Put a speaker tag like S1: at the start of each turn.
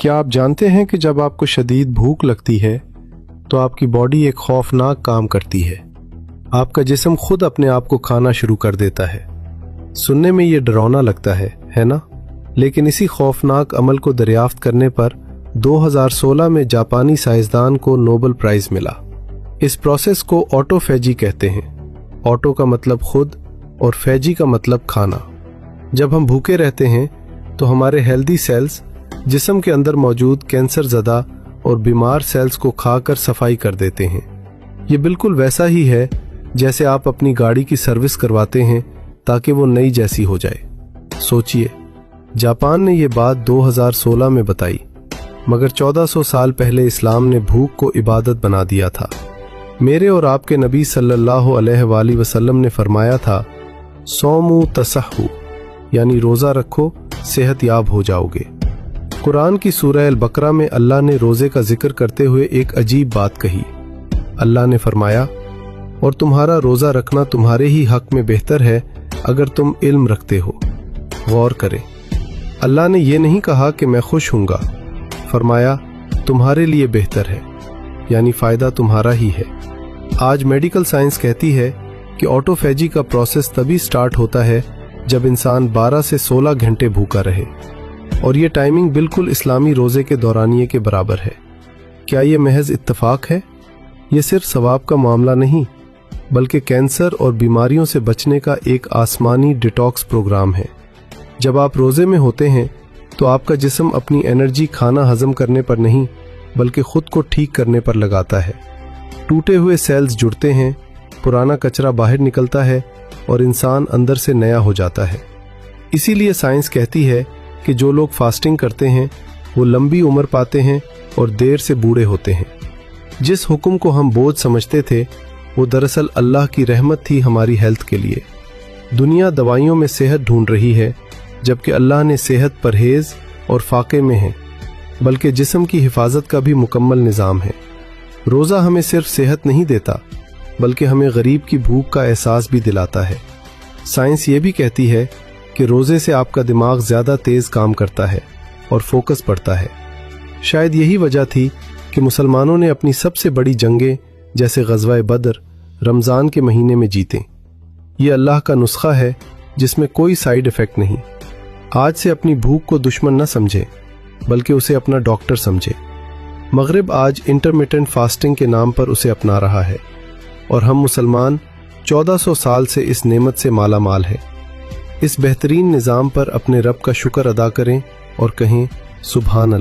S1: क्या आप जानते हैं कि जब आपको शदीद भूख लगती है तो आपकी बॉडी एक खौफनाक काम करती है। आपका जिस्म खुद अपने आप को खाना शुरू कर देता है। सुनने में ये डरावना लगता है ना? लेकिन इसी खौफनाक अमल को दरियाफ्त करने पर 2016 में जापानी साइंसदान को नोबेल प्राइज मिला। इस प्रोसेस को ऑटोफेजी कहते हैं। ऑटो का मतलब खुद और फेजी का मतलब खाना। जब हम भूखे रहते हैं तो हमारे हेल्दी सेल्स जिस्म के अंदर मौजूद कैंसर ज़दा और बीमार सेल्स को खाकर सफाई कर देते हैं। ये बिल्कुल वैसा ही है जैसे आप अपनी गाड़ी की सर्विस करवाते हैं ताकि वो नई जैसी हो जाए। सोचिए, जापान ने ये बात 2016 में बताई, मगर 1400 साल पहले इस्लाम ने भूख को इबादत बना दिया था। मेरे और आपके नबी सल्लल्लाहु अलैहि वसल्लम ने फरमाया था, सौमु तसहु, यानी रोज़ा रखो, सेहत याब हो जाओगे। कुरान की सूरह अल-बकरा में अल्लाह ने रोज़े का जिक्र करते हुए एक अजीब बात कही। अल्लाह ने फरमाया, और तुम्हारा रोज़ा रखना तुम्हारे ही हक में बेहतर है अगर तुम इल्म रखते हो। गौर करें, अल्लाह ने यह नहीं कहा कि मैं खुश हूँगा, फरमाया तुम्हारे लिए बेहतर है, यानी फ़ायदा तुम्हारा ही है। आज मेडिकल साइंस कहती है कि ऑटोफेजी का प्रोसेस तभी स्टार्ट होता है जब इंसान 12 से 16 घंटे भूखा रहे, और ये टाइमिंग बिल्कुल इस्लामी रोज़े के दौरानिए के बराबर है। क्या ये महज इत्तफाक है? ये सिर्फ सवाब का मामला नहीं, बल्कि कैंसर और बीमारियों से बचने का एक आसमानी डिटॉक्स प्रोग्राम है। जब आप रोज़े में होते हैं तो आपका जिस्म अपनी एनर्जी खाना हजम करने पर नहीं, बल्कि खुद को ठीक करने पर लगाता है। टूटे हुए सेल्स जुड़ते हैं, पुराना कचरा बाहर निकलता है और इंसान अंदर से नया हो जाता है। इसीलिए साइंस कहती है कि जो लोग फास्टिंग करते हैं वो लंबी उम्र पाते हैं और देर से बूढ़े होते हैं। जिस हुक्म को हम बोझ समझते थे वो दरअसल अल्लाह की रहमत थी हमारी हेल्थ के लिए। दुनिया दवाइयों में सेहत ढूंढ रही है, जबकि अल्लाह ने सेहत परहेज और फाके में है, बल्कि जिस्म की हिफाजत का भी मुकम्मल निज़ाम है। रोज़ा हमें सिर्फ सेहत नहीं देता, बल्कि हमें गरीब की भूख का एहसास भी दिलाता है। साइंस ये भी कहती है कि रोज़े से आपका दिमाग ज़्यादा तेज़ काम करता है और फोकस बढ़ता है। शायद यही वजह थी कि मुसलमानों ने अपनी सबसे बड़ी जंगें जैसे ग़ज़वा बदर रमज़ान के महीने में जीतें। ये अल्लाह का नुस्खा है जिसमें कोई साइड इफ़ेक्ट नहीं। आज से अपनी भूख को दुश्मन न समझे, बल्कि उसे अपना डॉक्टर समझे। मगरिब आज इंटरमिटेंट फास्टिंग के नाम पर उसे अपना रहा है, और हम मुसलमान 1400 साल से इस नेमत से माला माल हैं। इस बेहतरीन निज़ाम पर अपने रब का शुक्र अदा करें और कहें सुभान अल्लाह।